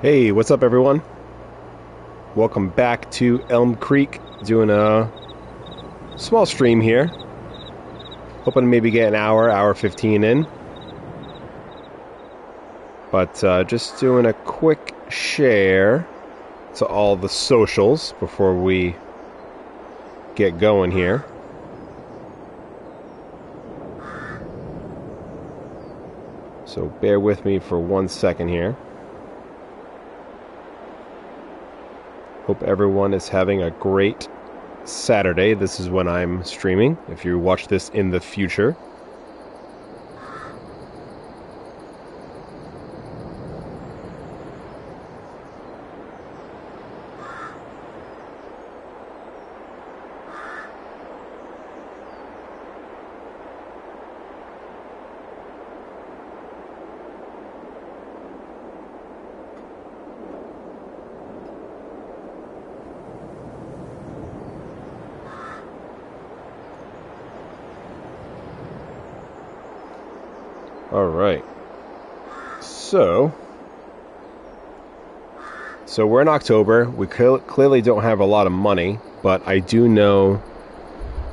Hey, what's up everyone? Welcome back to Elmcreek, doing a small stream here. Hoping to maybe get an hour 15 in. But just doing a quick share to all the socials before we get going here. So bear with me for 1 second here. Hope everyone is having a great Saturday. This is when I'm streaming, if you watch this in the future. Alright, so we're in October. We clearly don't have a lot of money, but I do know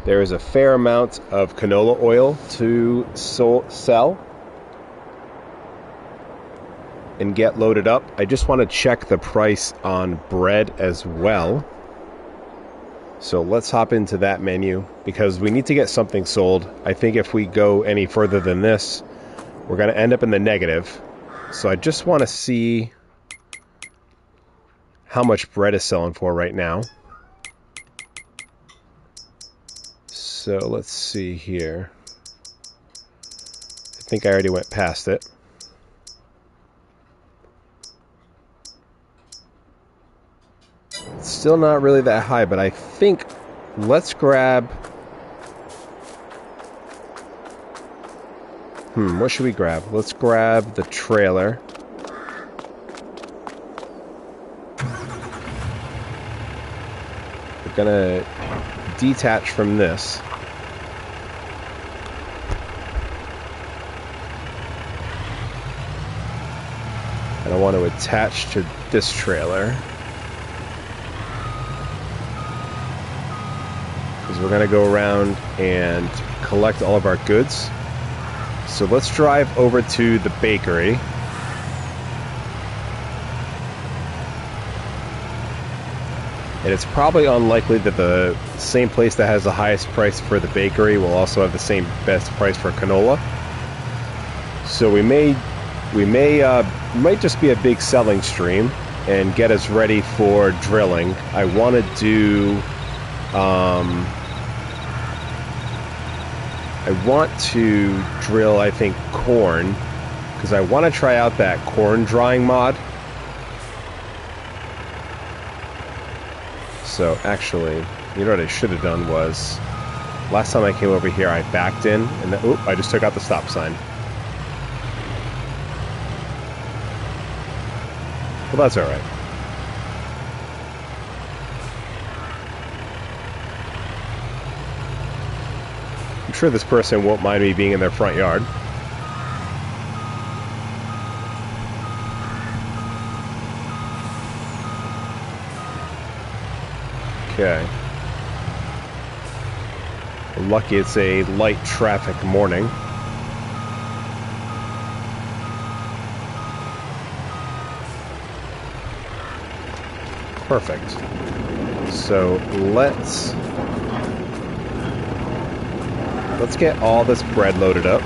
there is a fair amount of canola oil to sell and get loaded up. I just want to check the price on bread as well. So let's hop into that menu because we need to get something sold. I think if we go any further than this, we're going to end up in the negative. So I just want to see how much bread is selling for right now. So let's see here. I think I already went past it. It's still not really that high, but I think let's grab... what should we grab? Let's grab the trailer. We're gonna detach from this. And I want to attach to this trailer. Because we're gonna go around and collect all of our goods. So let's drive over to the bakery. And it's probably unlikely that the same place that has the highest price for the bakery will also have the same best price for canola. So we might just be a big selling stream and get us ready for drilling. I want to do drill, I think, corn, because I want to try out that corn drying mod. So actually, you know what I should have done was, last time I came over here I backed in, and then, I just took out the stop sign. Well, that's alright. I'm sure this person won't mind me being in their front yard. Okay. We're lucky it's a light traffic morning. Perfect. So let's get all this bread loaded up.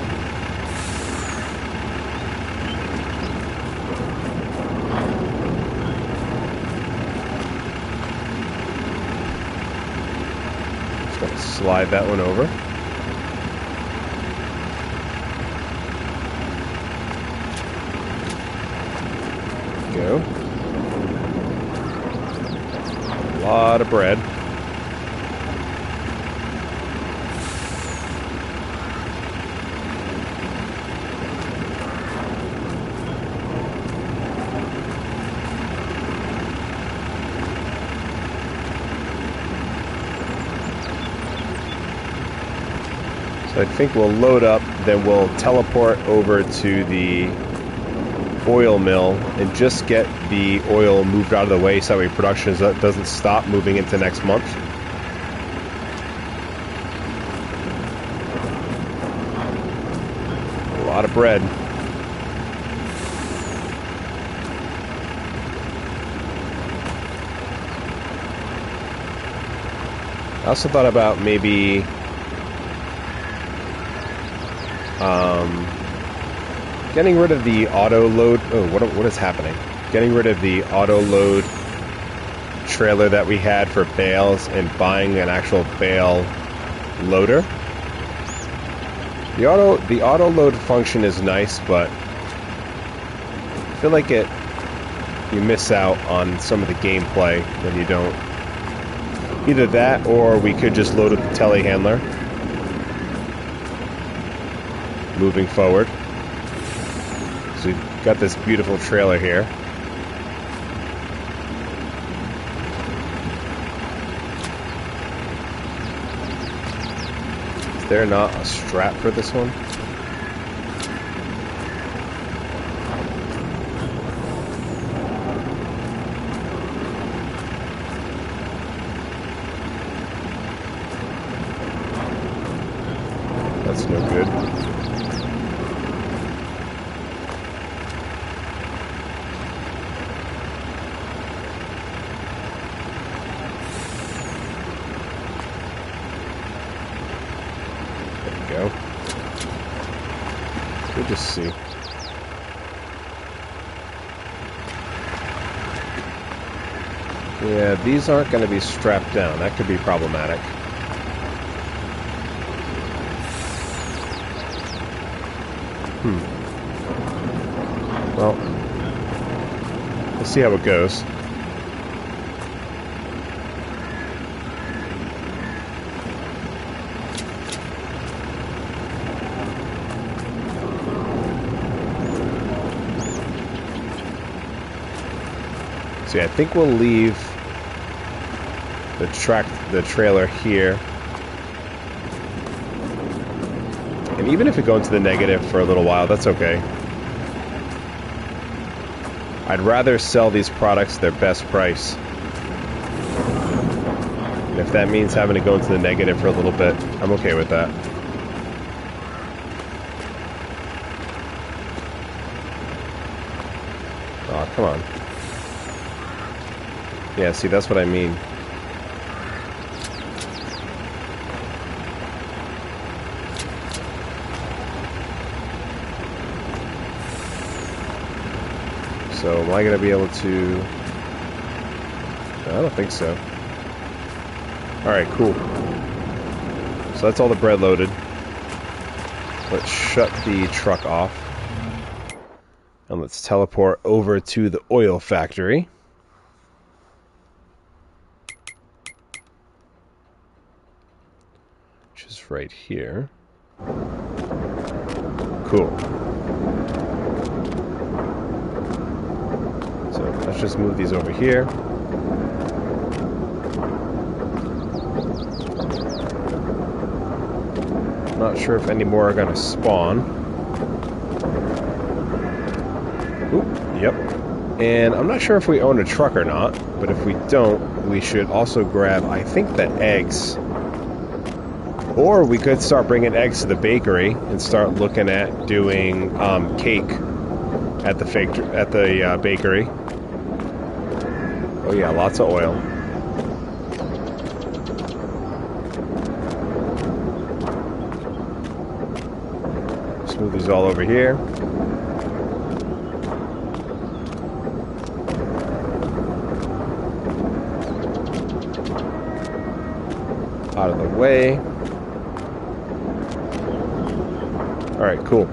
Just gonna slide that one over. Go. A lot of bread. So I think we'll load up, then we'll teleport over to the oil mill and just get the oil moved out of the way so that way production doesn't stop moving into next month. A lot of bread. I also thought about maybe getting rid of the auto load. Oh, what is happening? Getting rid of the auto load trailer that we had for bales and buying an actual bale loader. The auto load function is nice, but I feel like you miss out on some of the gameplay when you don't. Either that, or we could just load with the telehandler moving forward. So we've got this beautiful trailer here. Is there not a strap for this one? That's no good. There we go. We'll just see. Yeah, these aren't going to be strapped down. That could be problematic. Well, let's see how it goes. See, I think we'll leave the trailer here. And even if we go into the negative for a little while, that's okay. I'd rather sell these products their best price. And if that means having to go into the negative for a little bit, I'm okay with that. Oh, come on. Yeah, see, that's what I mean. So, am I going to be able to... No, I don't think so. Alright, cool. So that's all the bread loaded. Let's shut the truck off. And let's teleport over to the oil factory. Which is right here. Cool. So let's just move these over here. Not sure if any more are going to spawn. Oop, yep. And I'm not sure if we own a truck or not, but if we don't, we should also grab, I think, the eggs. Or we could start bringing eggs to the bakery and start looking at doing cake at the bakery. Oh yeah, lots of oil. Let's move these all over here. Out of the way. Alright, cool.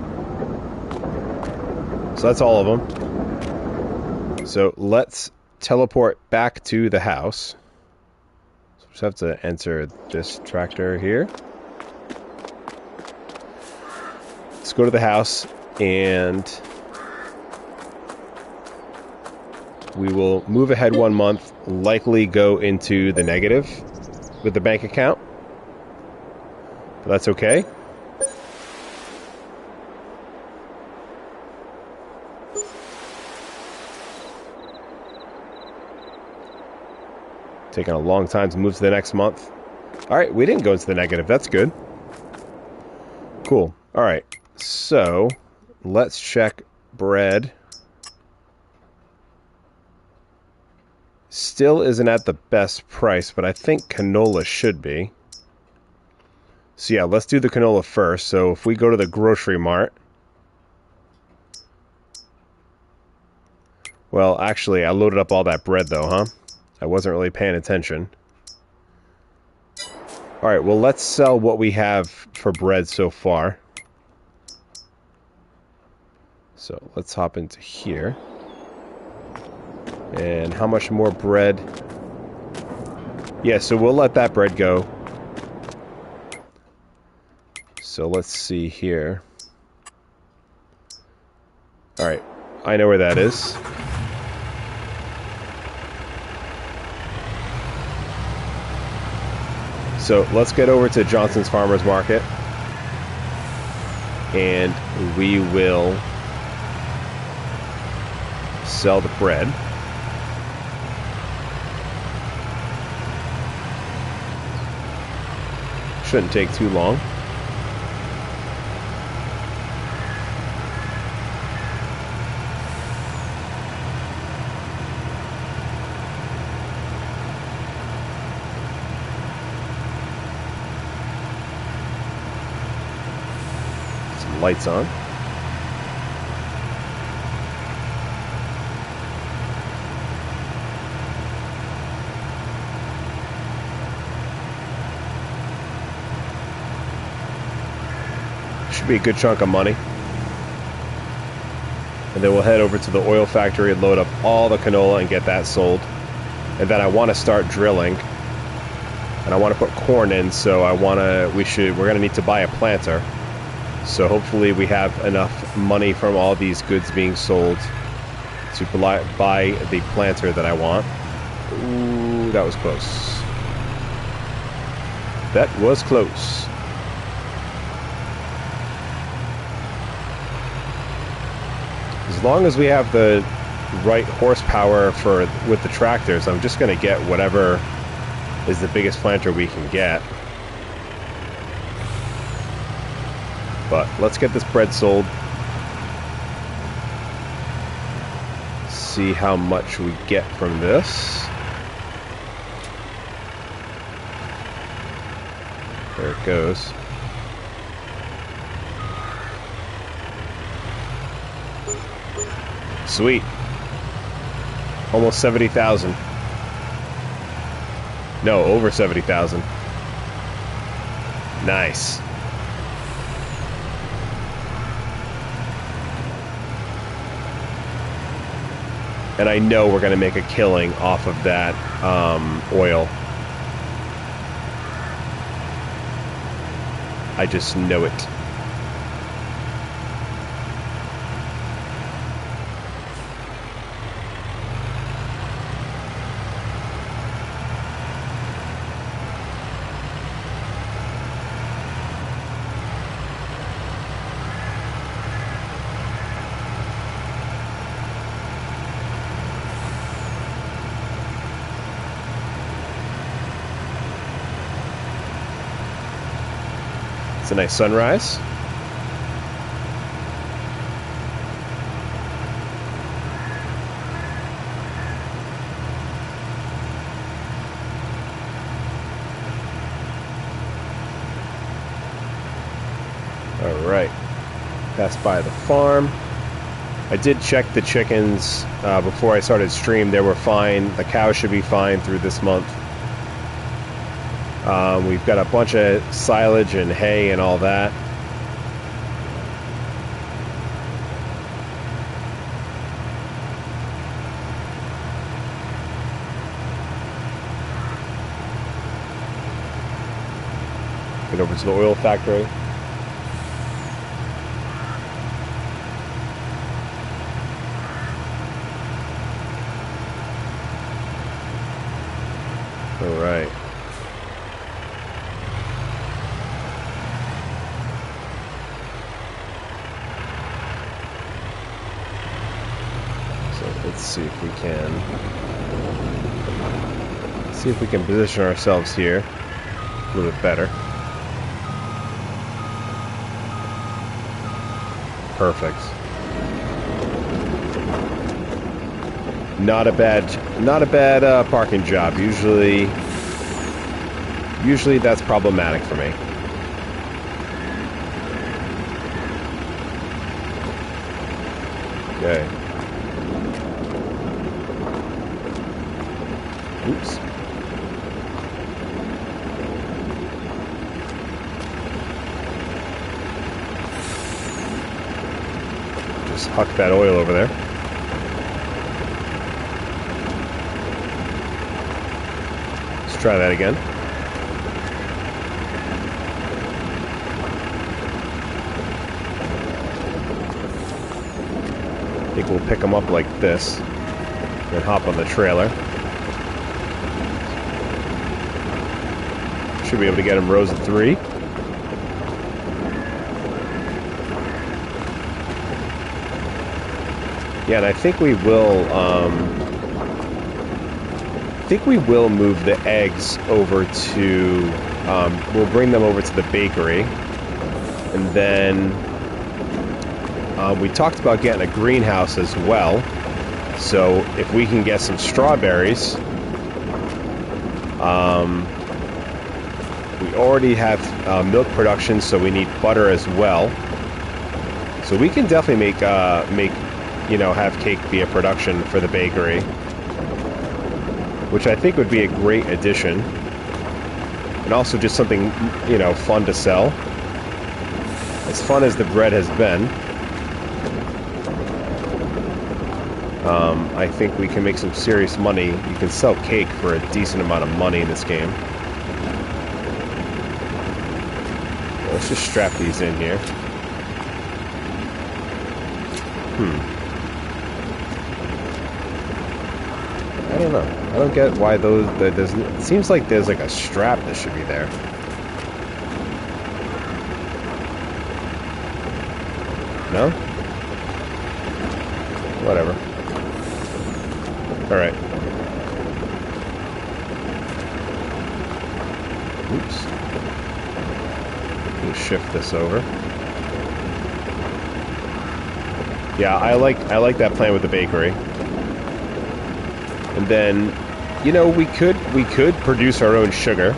So that's all of them. So let's teleport back to the house. So we just have to enter this tractor here. Let's go to the house and we will move ahead 1 month, likely go into the negative with the bank account. But that's okay. Taking a long time to move to the next month. Alright, we didn't go into the negative. That's good. Cool. Alright, so let's check bread. Still isn't at the best price, but I think canola should be. So yeah, let's do the canola first. So if we go to the grocery mart... Well, actually, I loaded up all that bread though, huh? I wasn't really paying attention. Alright, well let's sell what we have for bread so far. So let's hop into here. And how much more bread? Yeah, so we'll let that bread go. So let's see here. Alright, I know where that is. So let's get over to Johnson's Farmers Market. And we will sell the bread. Shouldn't take too long. Some lights on. Should be a good chunk of money. And then we'll head over to the oil factory and load up all the canola and get that sold. And then I want to start drilling. And I want to put corn in, so we're gonna need to buy a planter. So hopefully we have enough money from all these goods being sold to buy the planter that I want. Ooh, that was close. That was close. As long as we have the right horsepower with the tractors, I'm just going to get whatever is the biggest planter we can get. But let's get this bread sold. See how much we get from this. There it goes. Sweet. Almost 70,000. No, over 70,000. Nice. And I know we're going to make a killing off of that oil. I just know it. It's a nice sunrise. All right. Passed by the farm. I did check the chickens before I started stream. They were fine. The cows should be fine through this month. We've got a bunch of silage and hay and all that. Get over to the oil factory. All right. Let's see if we can See if we can position ourselves here a little bit better. Perfect. Not a bad parking job. Usually that's problematic for me. Okay. Oops. Just huck that oil over there. Let's try that again. I think we'll pick them up like this, then hop on the trailer. Should be able to get them rows of 3. Yeah, and I think we will move the eggs over to, we'll bring them over to the bakery, and then we talked about getting a greenhouse as well. So if we can get some strawberries, we already have milk production, so we need butter as well. So we can definitely have cake be a production for the bakery, which I think would be a great addition, and also just something, fun to sell. As fun as the bread has been, I think we can make some serious money. You can sell cake for a decent amount of money in this game. Let's just strap these in here. I don't know. I don't get why those... it seems like there's like a strap that should be there. No? Whatever. Alright. Oops. Let me shift this over. Yeah, I like that plan with the bakery. And then, we could produce our own sugar.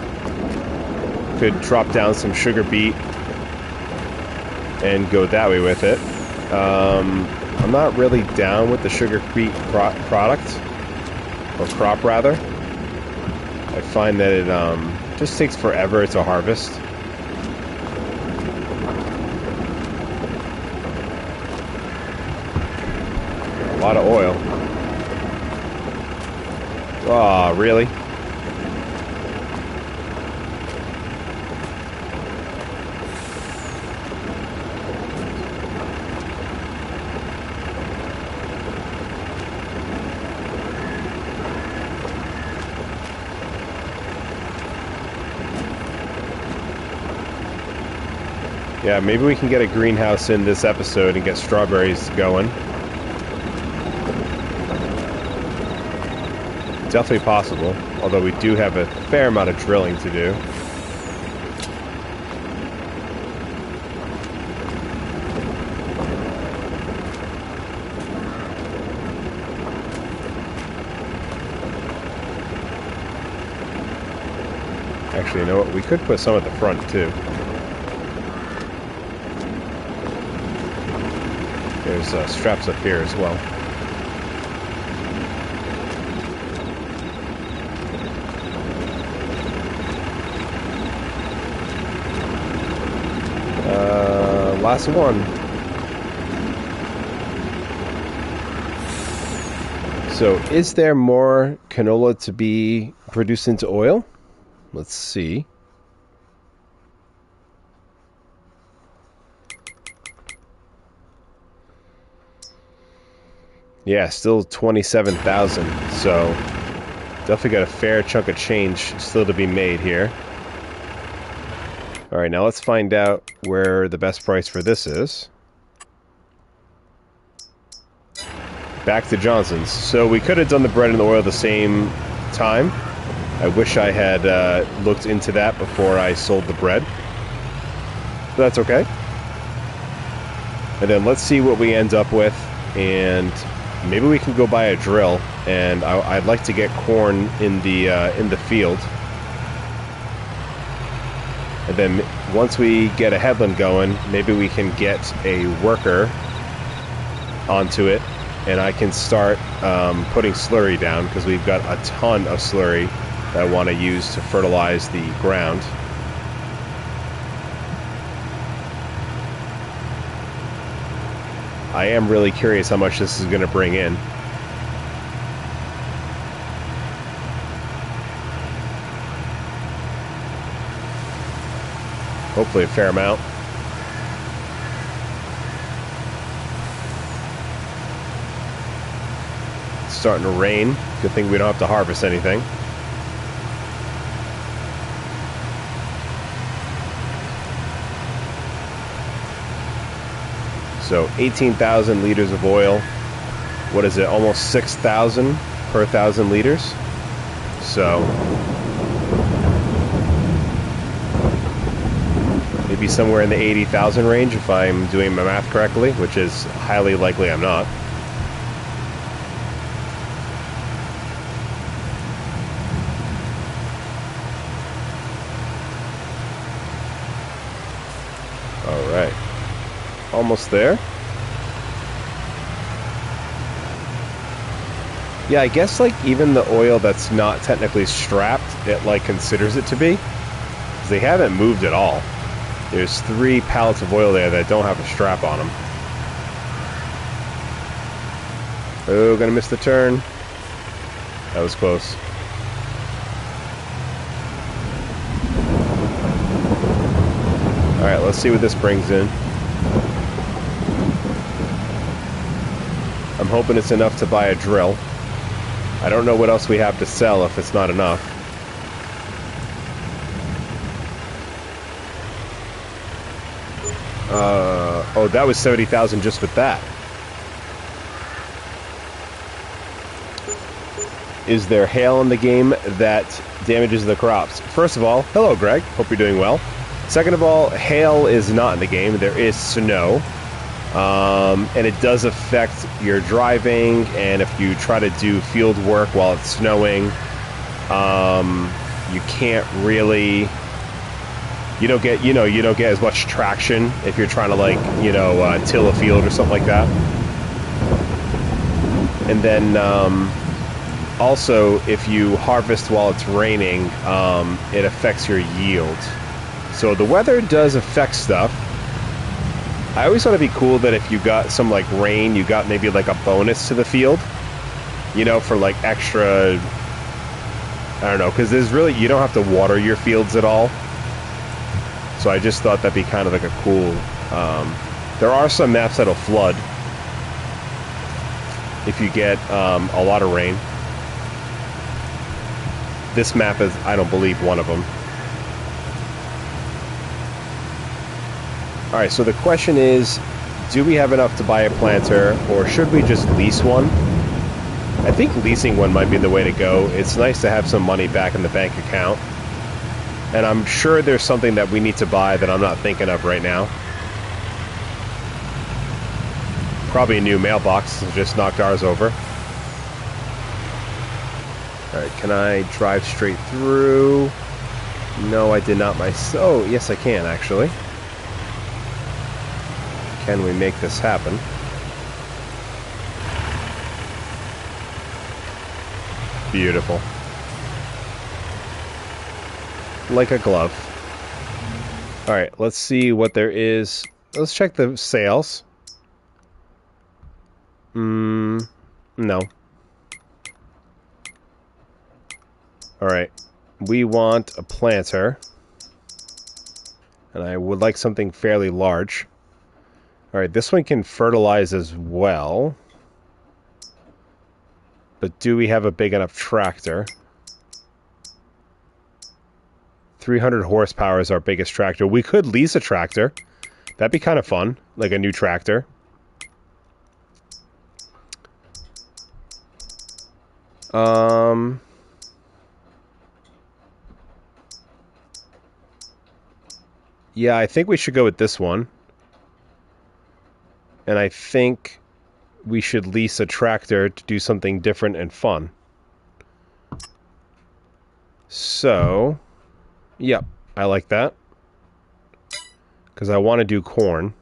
Could drop down some sugar beet and go that way with it. I'm not really down with the sugar beet product, or crop rather. I find that it just takes forever to harvest. A lot of oil. Oh, really? Yeah, maybe we can get a greenhouse in this episode and get strawberries going. Definitely possible, although we do have a fair amount of drilling to do. Actually, you know what? We could put some at the front, too. There's straps up here as well. Last one. So, is there more canola to be produced into oil? Let's see. Yeah, still 27,000. So, definitely got a fair chunk of change still to be made here. Alright, now let's find out where the best price for this is. Back to Johnson's. So we could have done the bread and the oil at the same time, I wish I had looked into that before I sold the bread. But that's okay. And then let's see what we end up with, and maybe we can go buy a drill. And I'd like to get corn in the field. And then once we get a headland going, maybe we can get a worker onto it, and I can start putting slurry down, because we've got a ton of slurry that I want to use to fertilize the ground. I am really curious how much this is going to bring in. Hopefully a fair amount. It's starting to rain. Good thing we don't have to harvest anything. So 18,000 liters of oil. What is it? Almost 6,000 per 1,000 liters. So maybe somewhere in the 80,000 range if I'm doing my math correctly, which is highly likely I'm not. All right. Almost there. Yeah, I guess like even the oil that's not technically strapped, it like considers it to be, because they haven't moved at all. There's 3 pallets of oil there that don't have a strap on them. Oh, gonna miss the turn. That was close. Alright, let's see what this brings in. I'm hoping it's enough to buy a drill. I don't know what else we have to sell if it's not enough. Oh, that was 70,000 just with that. Is there hail in the game that damages the crops? First of all, hello Greg, hope you're doing well. Second of all, hail is not in the game, there is snow. And it does affect your driving, and if you try to do field work while it's snowing, you can't really, you don't get as much traction if you're trying to till a field or something like that. And then also, if you harvest while it's raining, it affects your yield. So the weather does affect stuff. I always thought it'd be cool that if you got some rain, you got maybe a bonus to the field, for extra, I don't know, because there's really, you don't have to water your fields at all. So I just thought that'd be kind of a cool, there are some maps that'll flood if you get a lot of rain. This map is, I don't believe, one of them. Alright, so the question is, do we have enough to buy a planter, or should we just lease one? I think leasing one might be the way to go. It's nice to have some money back in the bank account. And I'm sure there's something that we need to buy that I'm not thinking of right now. Probably a new mailbox, just knocked ours over. Alright, can I drive straight through? No, I did not myself. Oh, yes I can, actually. Can we make this happen? Beautiful. Like a glove. Alright, let's see what there is. Let's check the sales. No. Alright. We want a planter. And I would like something fairly large. Alright, this one can fertilize as well. But do we have a big enough tractor? 300 horsepower is our biggest tractor. We could lease a tractor. That'd be kind of fun. Like a new tractor. Yeah, I think we should go with this one. And I think we should lease a tractor to do something different and fun. So, yep, I like that. Because I want to do corn.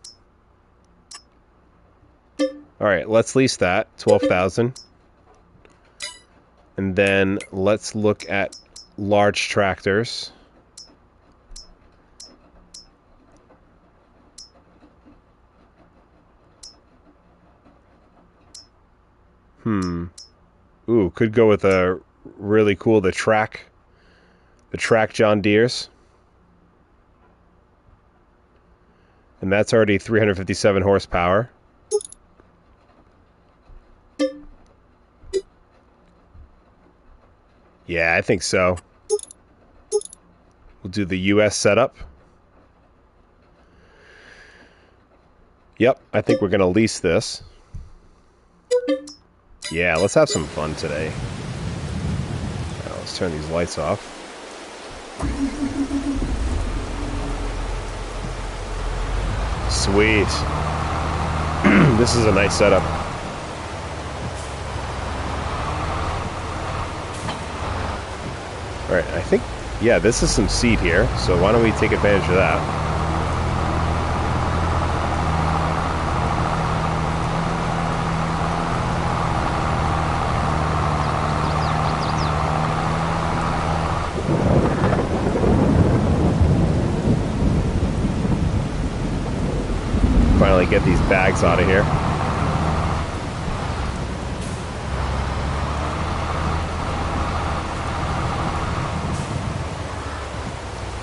Alright, let's lease that. 12,000. And then let's look at large tractors. Ooh, could go with a really cool, the Trac John Deere's. And that's already 357 horsepower. Yeah, I think so. We'll do the US setup. Yep, I think we're going to lease this. Yeah, let's have some fun today. Now, let's turn these lights off. Sweet. This is a nice setup. Alright, I think, yeah, this is some seed here, so why don't we take advantage of that? Finally get these bags out of here.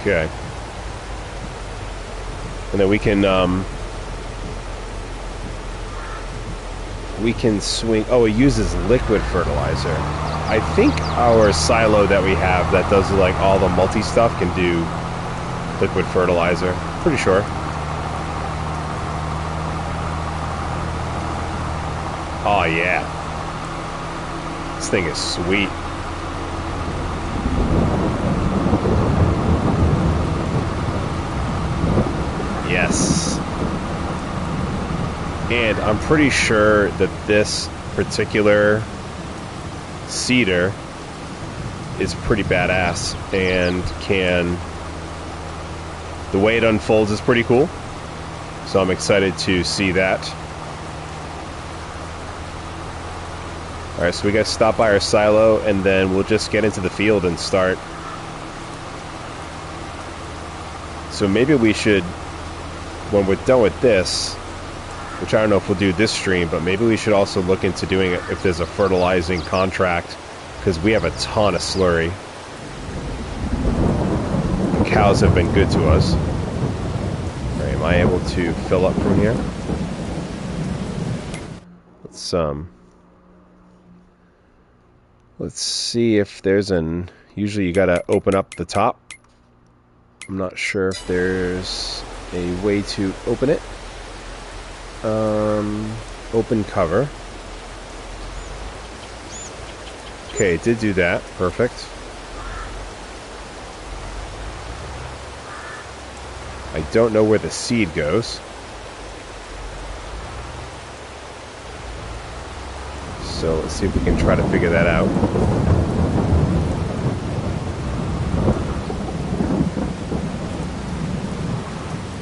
Okay. And then we can swing. Oh, it uses liquid fertilizer. I think our silo that we have that does like all the multi stuff can do liquid fertilizer. Pretty sure. Oh yeah. This thing is sweet. Yes. And I'm pretty sure that this particular seeder is pretty badass and can... The way it unfolds is pretty cool. So I'm excited to see that. Alright, so we gotta stop by our silo and then we'll just get into the field and start. So maybe we should, when we're done with this, which I don't know if we'll do this stream, but maybe we should also look into doing it if there's a fertilizing contract, because we have a ton of slurry. The cows have been good to us. Alright, am I able to fill up from here? Let's see if there's an... Usually you gotta open up the top. I'm not sure if there's a way to open it. Open cover. Okay, it did do that. Perfect. I don't know where the seed goes. So let's see if we can try to figure that out.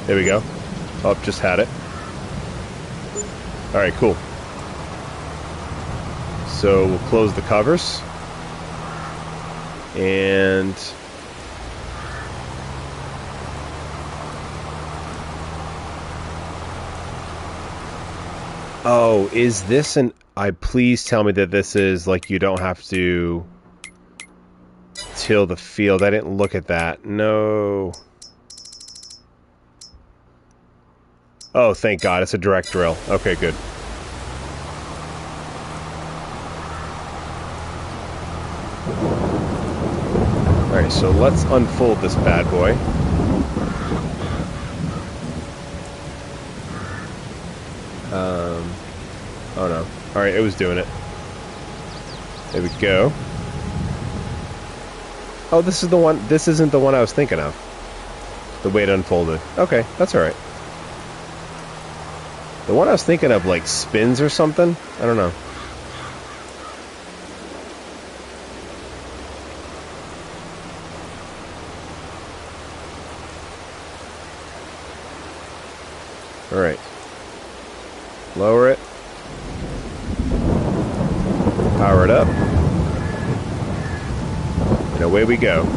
There we go. Oh, just had it. Alright, cool. So we'll close the covers. And... Oh, is this an... please tell me that this is, like, you don't have to till the field. I didn't look at that. No. Oh, thank God. It's a direct drill. Okay, good. Alright, so let's unfold this bad boy. Oh no. Alright, it was doing it. There we go. Oh, this is the one. This isn't the one I was thinking of. The way it unfolded. Okay, that's alright. The one I was thinking of, like, spins or something? I don't know. Alright. Lower it. Power it up. And away we go.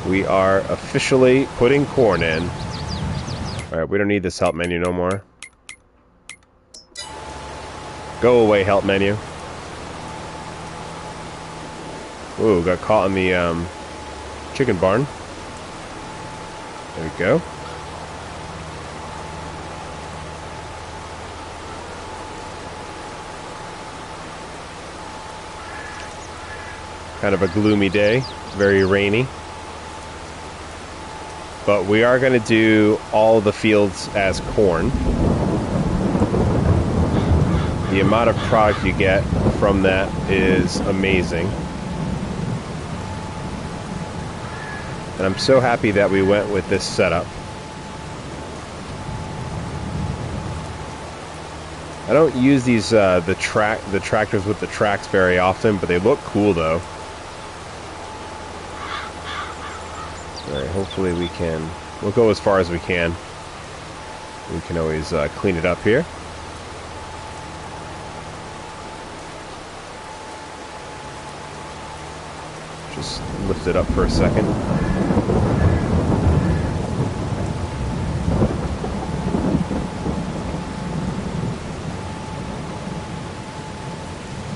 We are officially putting corn in. Alright, we don't need this help menu no more. Go away, help menu. Ooh, got caught in the chicken barn. There we go. Kind of a gloomy day, very rainy. But we are going to do all the fields as corn. The amount of product you get from that is amazing. And I'm so happy that we went with this setup. I don't use these the tractors with the tracks very often, but they look cool though. Alright, hopefully we'll go as far as we can. We can always clean it up here. Just lift it up for a second.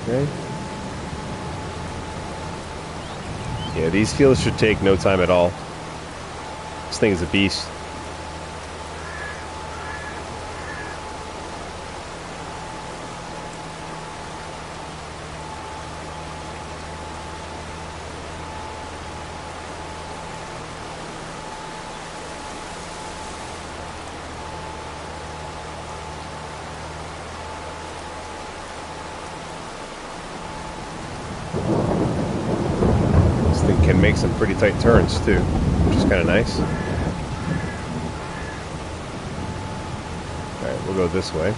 Okay. Yeah, these fields should take no time at all. This thing is a beast. This thing can make some pretty tight turns too, which is kind of nice. Alright, we'll go this way.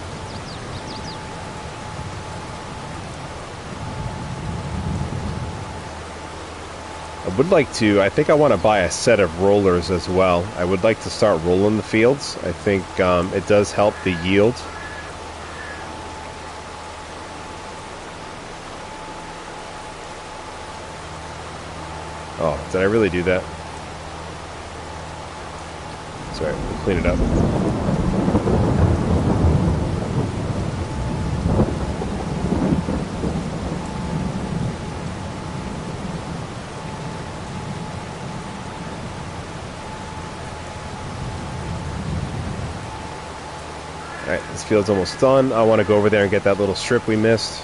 I think I want to buy a set of rollers as well. I would like to start rolling the fields. I think it does help the yield. Oh, did I really do that? Sorry, we'll clean it up. Alright, this field's almost done. I want to go over there and get that little strip we missed.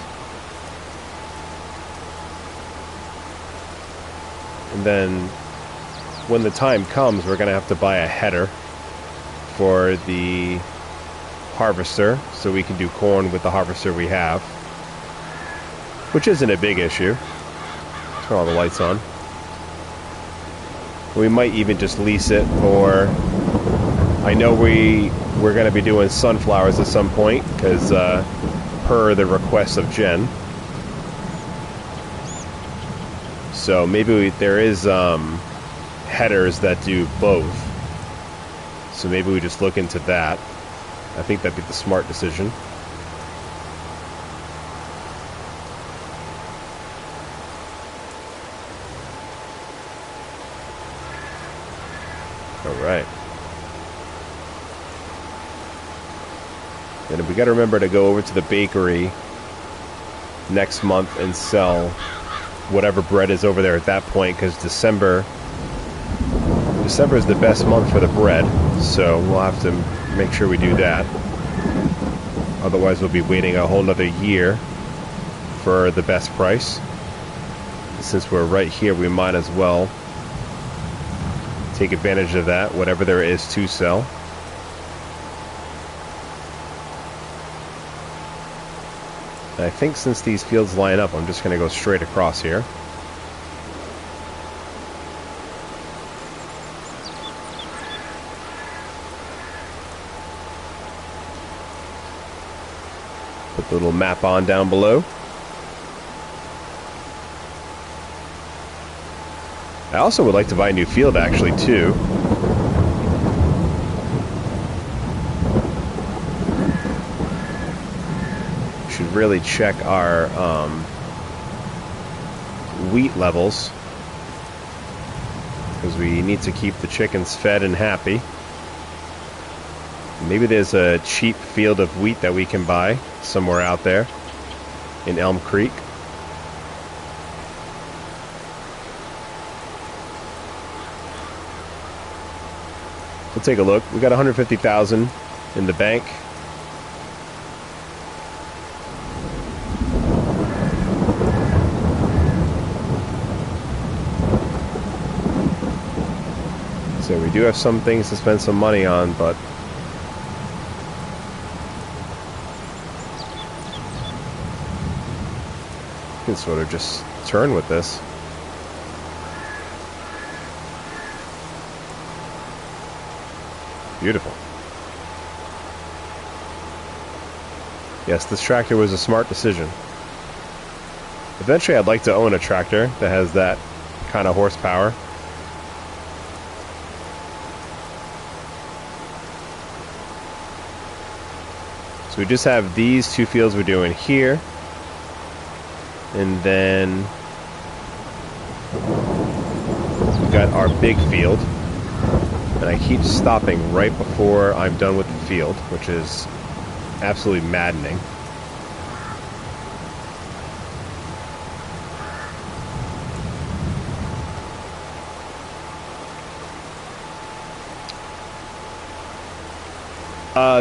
And then, when the time comes, we're going to have to buy a header for the harvester, so we can do corn with the harvester we have. Which isn't a big issue. Turn all the lights on. We might even just lease it, or I know we're going to be doing sunflowers at some point, because per the request of Jen. So maybe there is headers that do both. So maybe we just look into that. I think that'd be the smart decision. Alright. And we got to remember to go over to the bakery next month and sell whatever bread is over there at that point, because December is the best month for the bread, so we'll have to make sure we do that. Otherwise we'll be waiting a whole nother year for the best price. Since we're right here, we might as well take advantage of that, whatever there is to sell. And I think since these fields line up, I'm just going to go straight across here. Put the little map on down below. I also would like to buy a new field, actually, too. Should really check our wheat levels, because we need to keep the chickens fed and happy. Maybe there's a cheap field of wheat that we can buy somewhere out there in Elmcreek. We'll take a look. We got 150,000 in the bank. So we do have some things to spend some money on, but we can sort of just turn with this. Beautiful. Yes, this tractor was a smart decision. Eventually I'd like to own a tractor that has that kind of horsepower. So we just have these two fields we're doing here. And then we've got our big field. And I keep stopping right before I'm done with the field, which is absolutely maddening.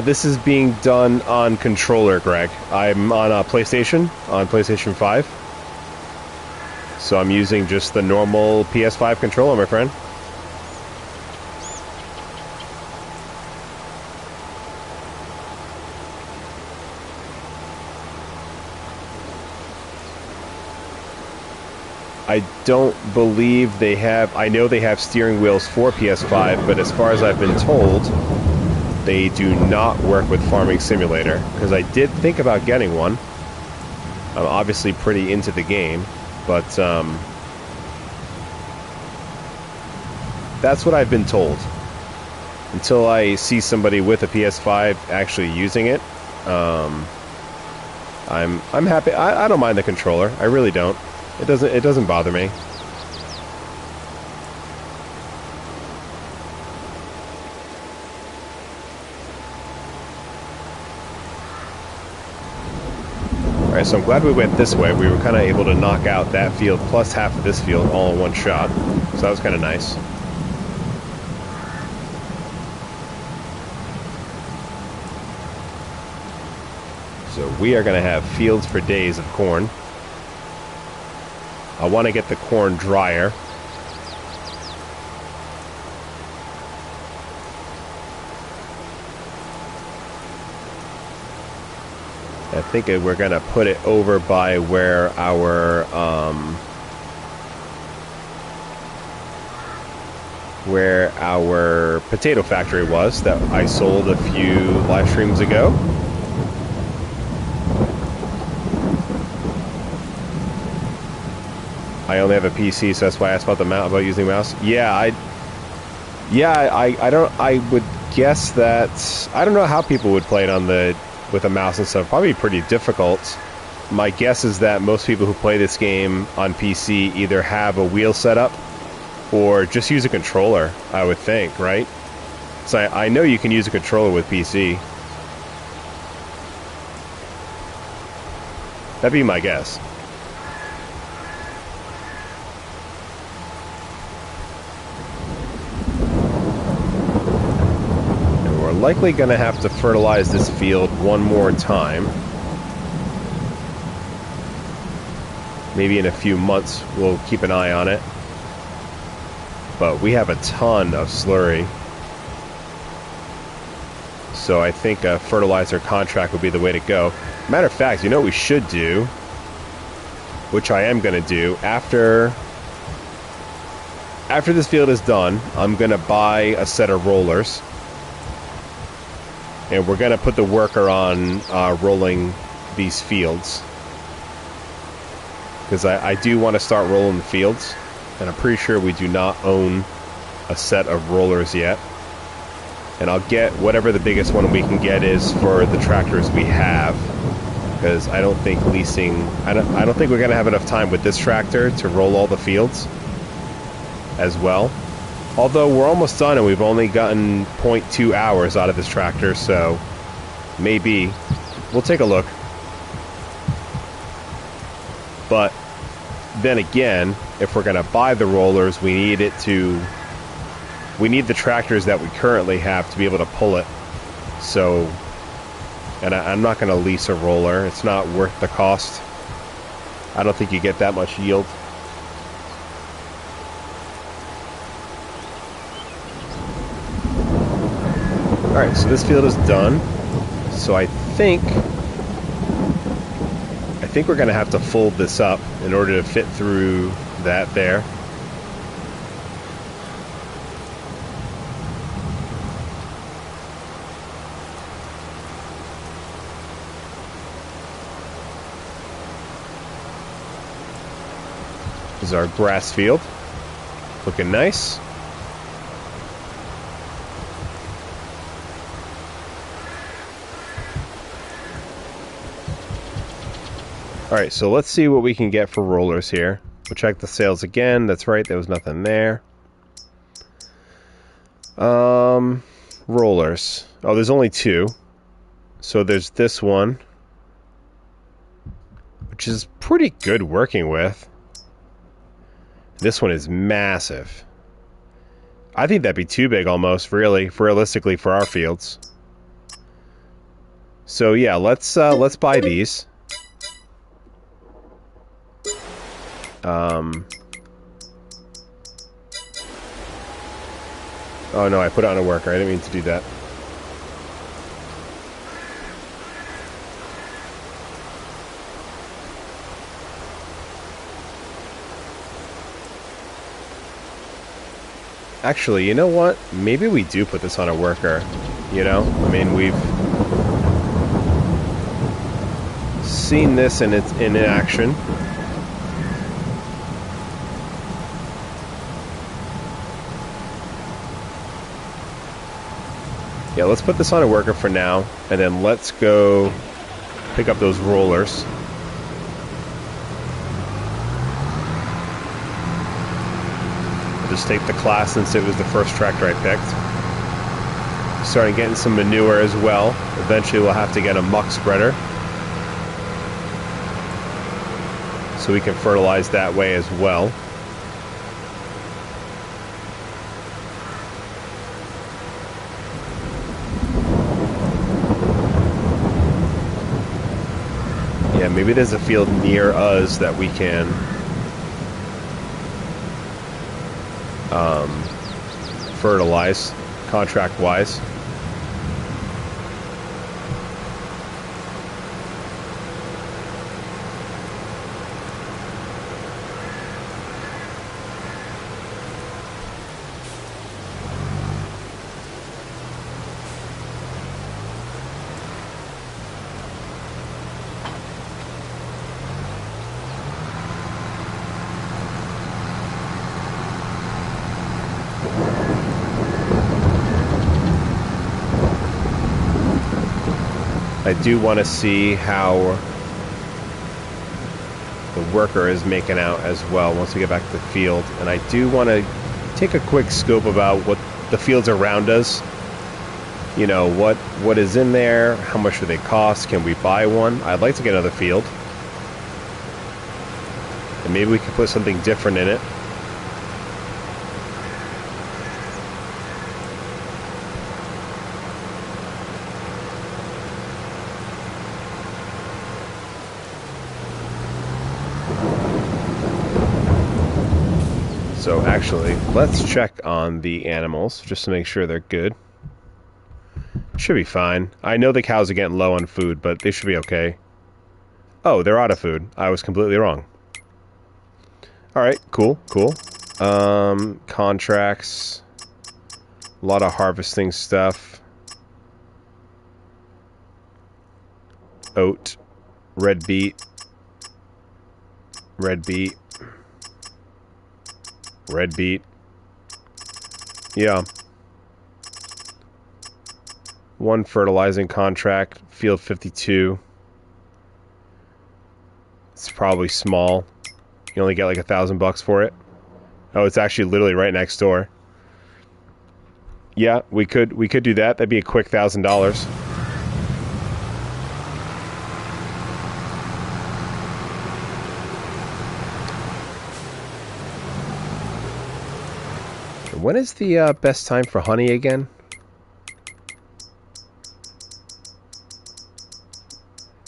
This is being done on controller, Greg. I'm on a PlayStation, on PlayStation 5. So I'm using just the normal PS5 controller, my friend. I don't believe they have... I know they have steering wheels for PS5, but as far as I've been told, they do not work with Farming Simulator, because I did think about getting one. I'm obviously pretty into the game, but that's what I've been told. Until I see somebody with a PS5 actually using it, I'm happy. I don't mind the controller. I really don't. It doesn't bother me. Alright, so I'm glad we went this way. We were kind of able to knock out that field plus half of this field all in one shot. So that was kind of nice. So we are going to have fields for days of corn. I want to get the corn drier. I think we're going to put it over by where our potato factory was that I sold a few live streams ago. I only have a PC, so that's why I asked about the mouse, about using the mouse. I would guess that I don't know how people would play it on with a mouse and stuff. Probably pretty difficult. My guess is that most people who play this game on PC either have a wheel setup or just use a controller, I would think, right? So I know you can use a controller with PC. That'd be my guess. Likely going to have to fertilize this field one more time. Maybe in a few months we'll keep an eye on it. But we have a ton of slurry. So I think a fertilizer contract would be the way to go. Matter of fact, you know what we should do, which I am going to do, after this field is done, I'm going to buy a set of rollers. And we're going to put the worker on rolling these fields. Because I do want to start rolling the fields. And I'm pretty sure we do not own a set of rollers yet. And I'll get whatever the biggest one we can get is for the tractors we have. Because I don't think leasing... I don't think we're going to have enough time with this tractor to roll all the fields as well. Although we're almost done and we've only gotten 0.2 hours out of this tractor, so maybe. We'll take a look. But then again, if we're going to buy the rollers, we need the tractors that we currently have to be able to pull it. So, and I'm not going to lease a roller. It's not worth the cost. I don't think you get that much yield. Alright, so this field is done. So I think we're going to have to fold this up in order to fit through that there. This is our grass field. Looking nice. Alright, so let's see what we can get for rollers here. We'll check the sales again. That's right, there was nothing there. Rollers. Oh, there's only two. So there's this one, which is pretty good working with. This one is massive. I think that'd be too big almost, really, realistically for our fields. So yeah, let's buy these. Oh no, I put it on a worker. I didn't mean to do that. Actually, you know what? Maybe we do put this on a worker. You know? I mean, we've seen this in action. Yeah, let's put this on a worker for now, and then let's go pick up those rollers. I'll just take the class since it was the first tractor I picked. Starting getting some manure as well. Eventually we'll have to get a muck spreader, so we can fertilize that way as well. Yeah, maybe there's a field near us that we can fertilize contract-wise. I do want to see how the worker is making out as well once we get back to the field. And I do want to take a quick scope about what the fields around us. You know, what is in there, how much do they cost, can we buy one? I'd like to get another field. And maybe we could put something different in it. So actually, let's check on the animals just to make sure they're good. Should be fine. I know the cows are getting low on food, but they should be okay. Oh, they're out of food. I was completely wrong. Alright, cool, cool. Contracts. A lot of harvesting stuff. Oat. Red beet. Red beet. Red beet. Yeah. One fertilizing contract. Field 52. It's probably small. You only get like $1,000 for it. Oh, it's actually literally right next door. Yeah, we could do that. That'd be a quick $1,000. When is the best time for honey again?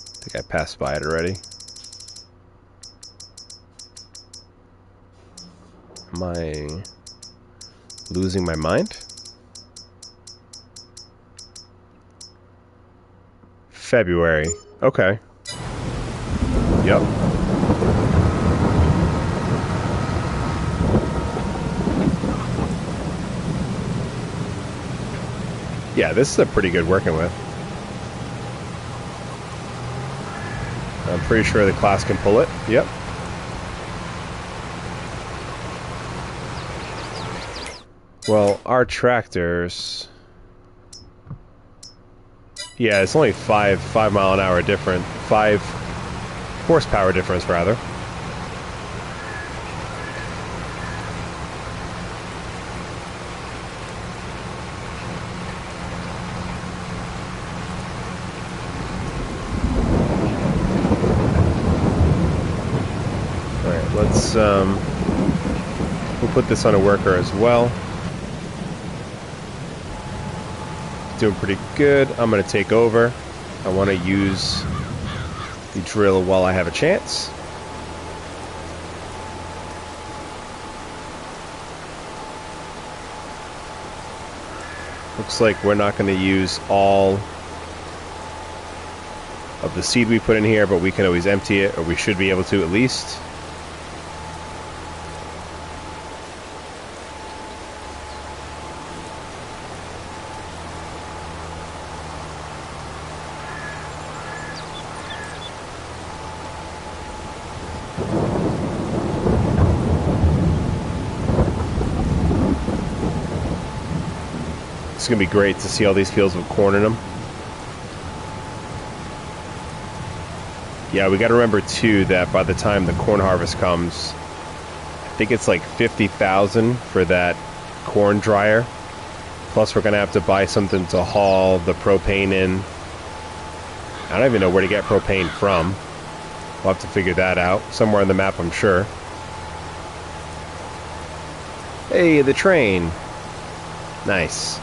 I think I passed by it already. Am I losing my mind? February. Okay. Yep. Yeah, this is a pretty good working with. I'm pretty sure the class can pull it. Yep. Well, our tractors... Yeah, it's only 5 mile an hour different. 5 horsepower difference, rather. Alright, let's, we'll put this on a worker as well. Doing pretty good. I'm going to take over. I want to use the drill while I have a chance. Looks like we're not going to use all of the seed we put in here, but we can always empty it, or we should be able to at least. It's going to be great to see all these fields with corn in them. Yeah, we got to remember too that by the time the corn harvest comes, I think it's like $50,000 for that corn dryer. Plus we're going to have to buy something to haul the propane in. I don't even know where to get propane from. We'll have to figure that out. Somewhere on the map, I'm sure. Hey, the train. Nice.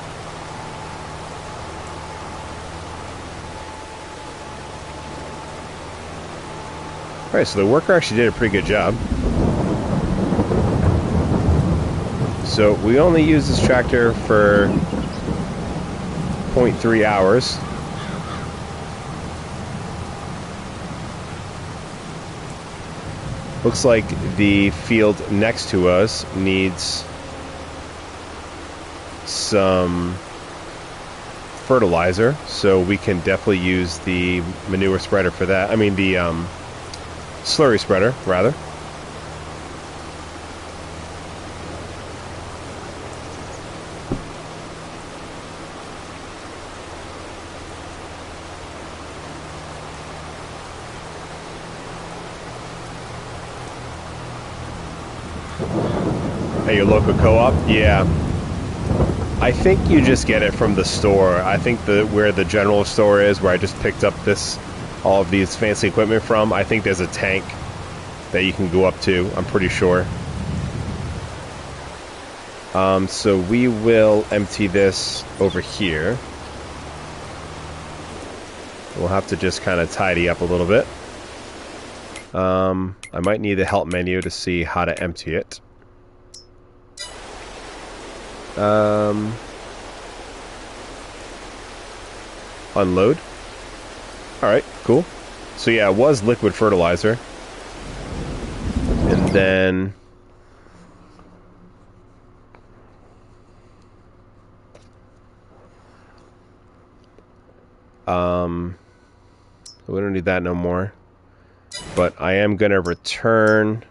Alright, so the worker actually did a pretty good job. So we only use this tractor for 0.3 hours. Looks like the field next to us needs some fertilizer, so we can definitely use the manure spreader for that. I mean the slurry spreader, rather. At your local co-op? Yeah. I think you just get it from the store. I think where the general store is, where I just picked up all of these fancy equipment from, I think there's a tank that you can go up to, I'm pretty sure. So we will empty this over here. We'll have to just kind of tidy up a little bit. I might need the help menu to see how to empty it. unload. Alright, cool. So yeah, it was liquid fertilizer. And then... we don't need that no more. But I am going to return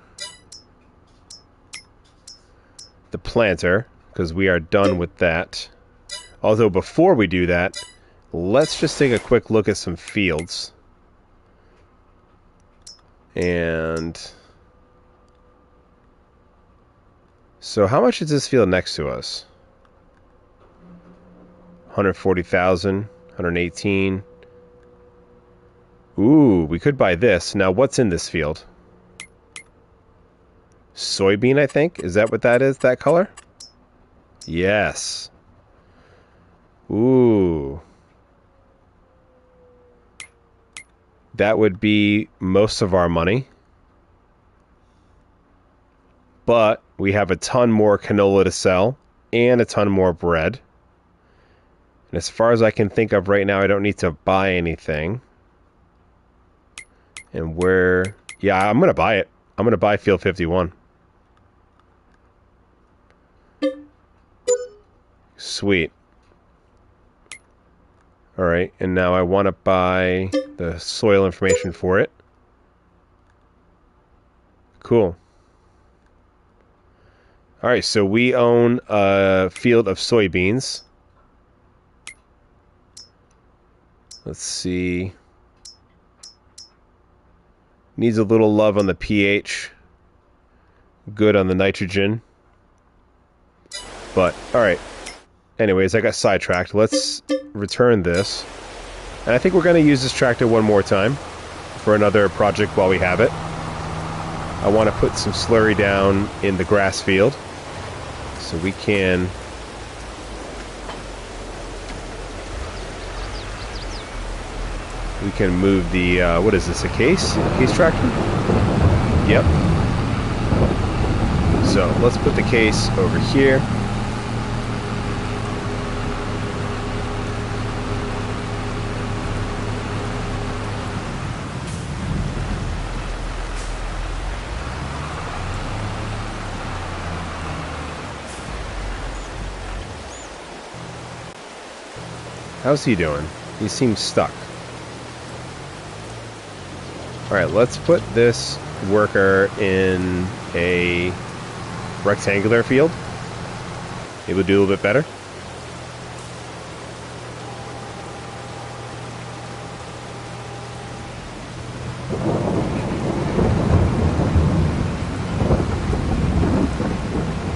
the planter, because we are done with that. Although before we do that, let's just take a quick look at some fields. And... so how much is this field next to us? 140,000, 118. Ooh, we could buy this. Now, what's in this field? Soybean, I think? Is that what that is, that color? Yes. Ooh. That would be most of our money. But we have a ton more canola to sell and a ton more bread. And as far as I can think of right now, I don't need to buy anything. And where... yeah, I'm going to buy it. I'm going to buy Field 51. Sweet. Alright, and now I want to buy the soil information for it. Cool. Alright, so we own a field of soybeans. Let's see. Needs a little love on the pH. Good on the nitrogen. But, alright. Anyways, I got sidetracked. Let's return this. And I think we're going to use this tractor one more time for another project while we have it. I want to put some slurry down in the grass field so we can move the what is this, a case tractor? Yep. So let's put the case over here. How's he doing? He seems stuck. Alright, let's put this worker in a rectangular field. It would do a little bit better.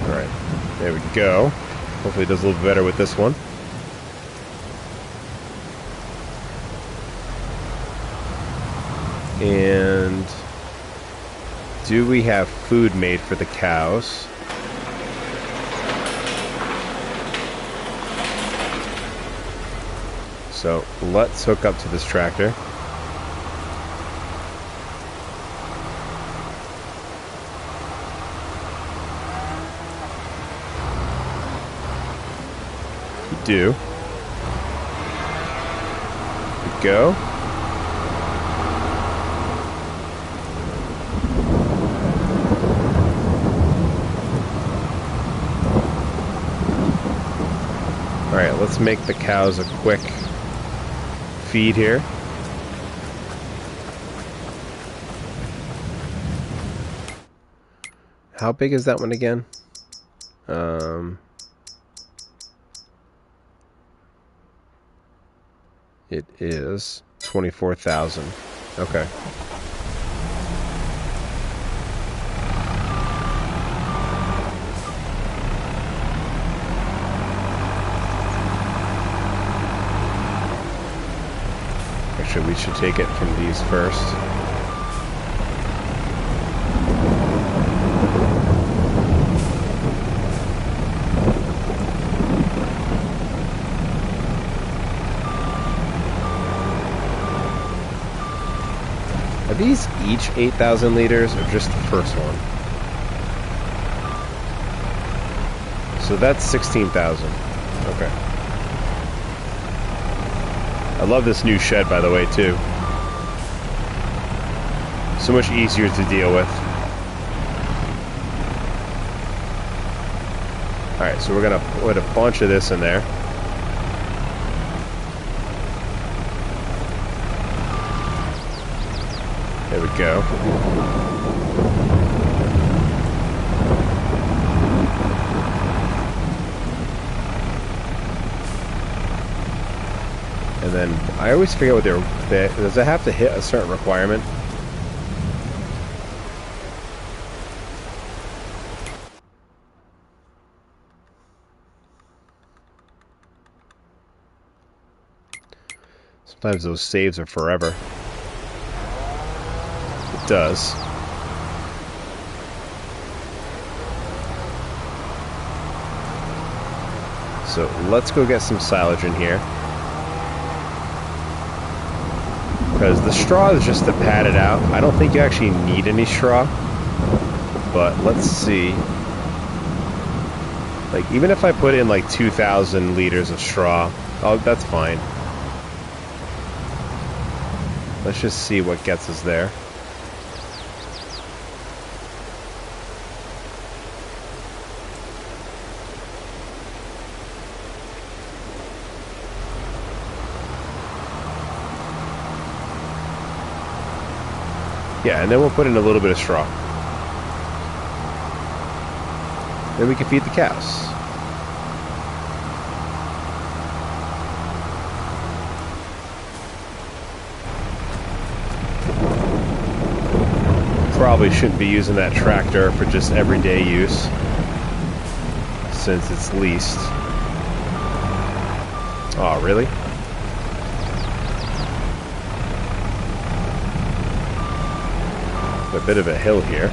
Alright, there we go. Hopefully it does a little bit better with this one. And do we have food made for the cows? So let's hook up to this tractor. We do. Here we go. Alright, let's make the cows a quick feed here. How big is that one again? It is 24,000. Okay. Actually, we should take it from these first. Are these each 8,000 liters or just the first one? So that's 16,000. Okay. I love this new shed, by the way, too. So much easier to deal with. Alright, so we're going to put a bunch of this in there. There we go. And then I always forget what does it have to hit a certain requirement? Sometimes those saves are forever. It does. So let's go get some silage in here. Because the straw is just to pad it out. I don't think you actually need any straw. But let's see. Like, even if I put in like 2,000 liters of straw, oh, that's fine. Let's just see what gets us there. Yeah, and then we'll put in a little bit of straw. Then we can feed the cows. Probably shouldn't be using that tractor for just everyday use, since it's leased. Oh, really? A bit of a hill here.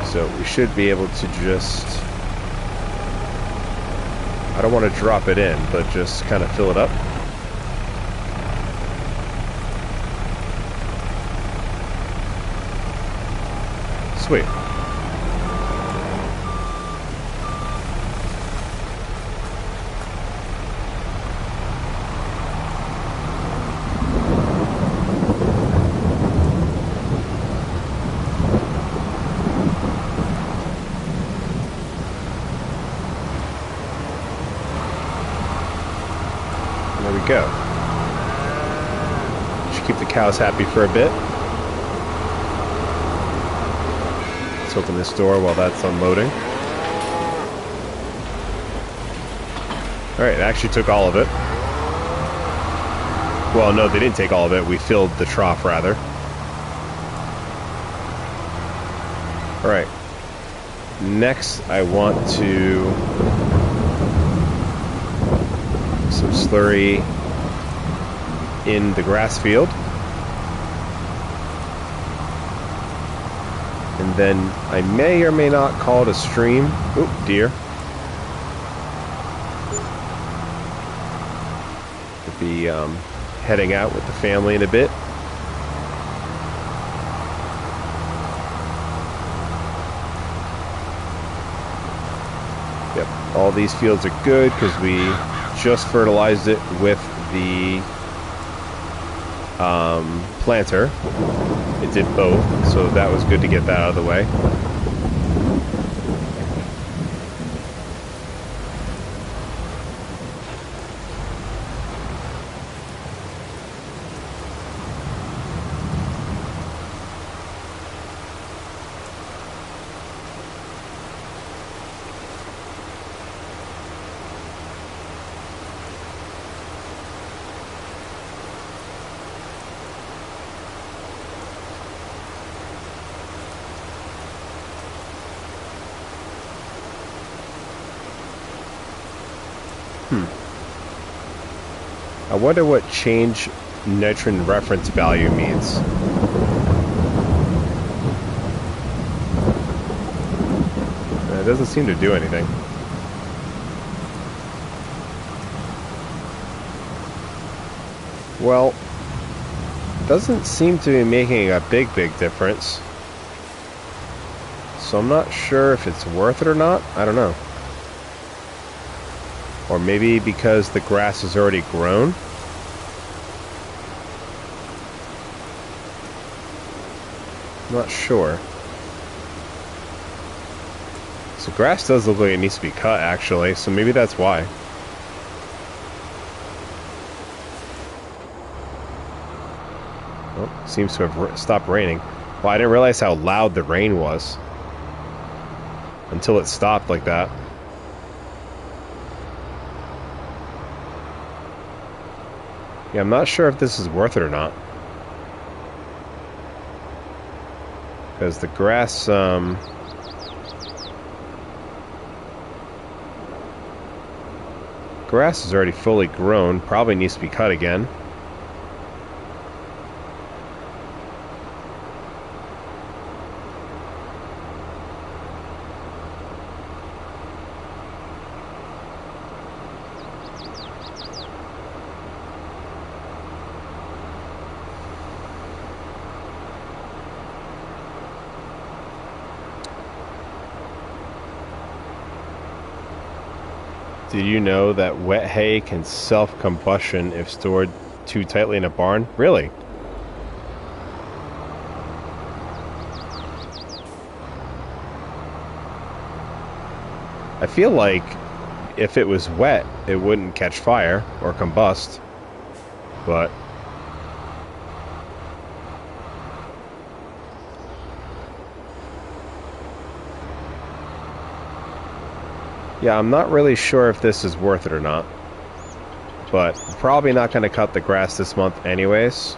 So we should be able to just... I don't want to drop it in, but just kind of fill it up. Sweet. There we go. Should keep the cows happy for a bit. Let's open this door while that's unloading. Alright, it actually took all of it. Well, no, they didn't take all of it. We filled the trough, rather. Alright. Next, I want to... some slurry in the grass field. And then I may or may not call it a stream. Oop, deer. Could be heading out with the family in a bit. Yep, all these fields are good because we just fertilized it with the planter. It did both, so that was good to get that out of the way. I wonder what change nitrogen reference value means. It doesn't seem to do anything. Well, doesn't seem to be making a big difference. So I'm not sure if it's worth it or not. I don't know. Or maybe because the grass is already grown. I'm not sure. So grass does look like it needs to be cut, actually, so maybe that's why. Oh, seems to have stopped raining. Well, I didn't realize how loud the rain was until it stopped like that. Yeah, I'm not sure if this is worth it or not. Because the grass, grass is already fully grown, probably needs to be cut again. Did you know that wet hay can self-combustion if stored too tightly in a barn? Really? I feel like if it was wet, it wouldn't catch fire or combust, but yeah, I'm not really sure if this is worth it or not. But probably not going to cut the grass this month anyways.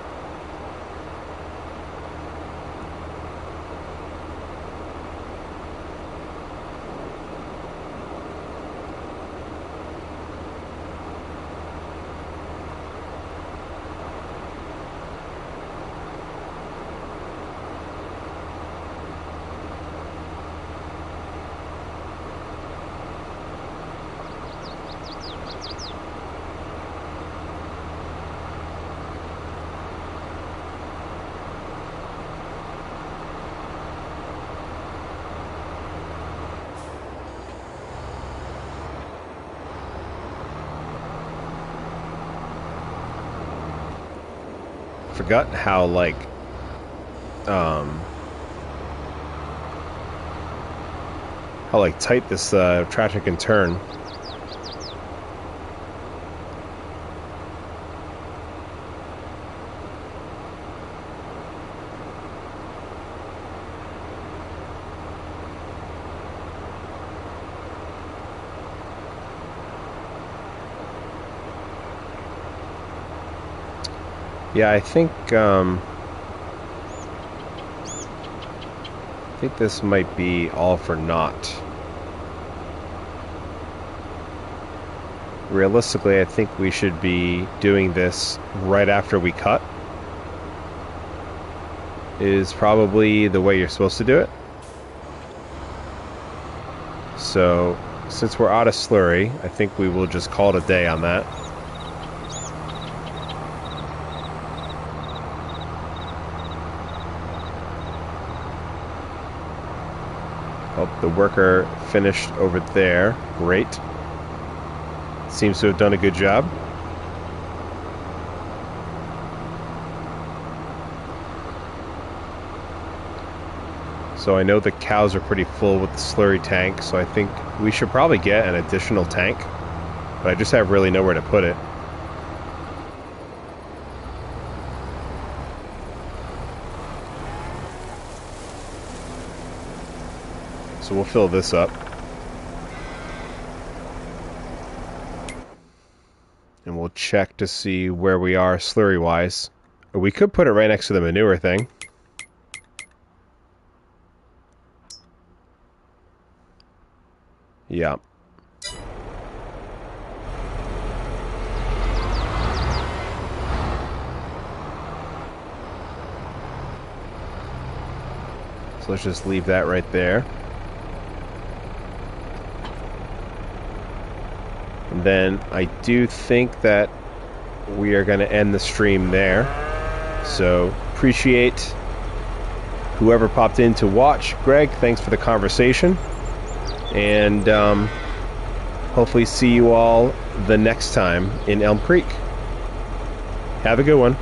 Forgot how tight this tractor can turn. Yeah, I think this might be all for naught. Realistically, I think we should be doing this right after we cut. Is probably the way you're supposed to do it. So, since we're out of slurry, I think we will just call it a day on that. Oh, the worker finished over there. Great. Seems to have done a good job. So I know the cows are pretty full with the slurry tank, so I think we should probably get an additional tank. But I just have really nowhere to put it. So we'll fill this up. And we'll check to see where we are slurry-wise. Or we could put it right next to the manure thing. Yeah. So let's just leave that right there. And then I do think that we are going to end the stream there. So appreciate whoever popped in to watch. Greg, thanks for the conversation. And hopefully see you all the next time in Elm Creek. Have a good one.